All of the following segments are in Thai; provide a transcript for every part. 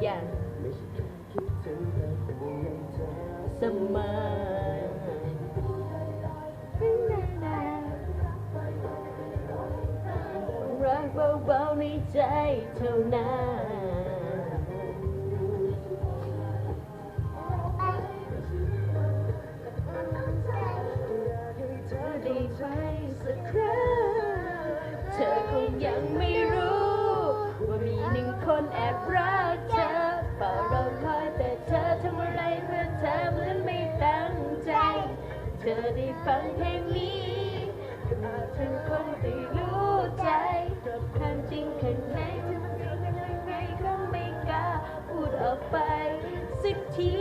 อย่างเสมอรักเบาๆในใจเท่านั้นเธอได้ไปสักครั้งเธอคงยังไม่รู้ว่ามีหนึ่งคนแอบรักเธอเฝ้ารอคอยแต่เธอทำอะไรเพื่อเธอเหมือนไม่ตั้งใจเธอได้ฟังเพลงนี้ก็มีทั้งคนที่รู้ใจกับความจริงข้างในเธอมันเป็นยังไงก็ไม่กล้าพูดออกไปสักที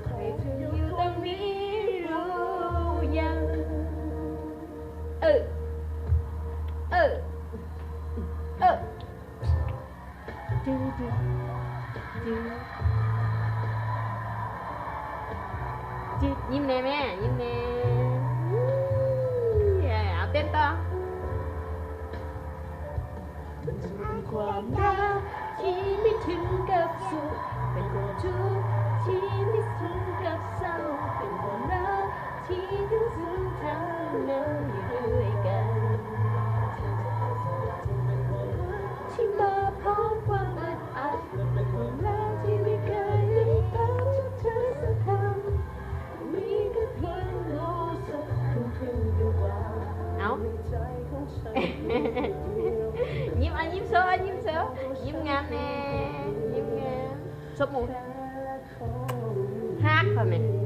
ใครเธออยู่ตรงนี้รู้ยังดูยิ้มแน่แม่ยิ้มแน่เอาเต้นต่อความรักที่ไม่ถึงกับสุขเป็นความทุกข์ที่ไม่ถึงกับเศร้าเป็นความรักที่ทั้งซึ้งทั้งเนื้ออยู่ด้วยกันที่มาพร้อมความอึดอัดเป็นความรักที่ไม่เคยลืมตาจากเธอสักคำมีก็เพียงรู้สึกขึ้นอยู่ว่าเอายิ้มอันยิ้มโซ่ยิ้มโซ่ยิ้มงามแน่ยิ้มงามสมมุติฮักค่ะแม่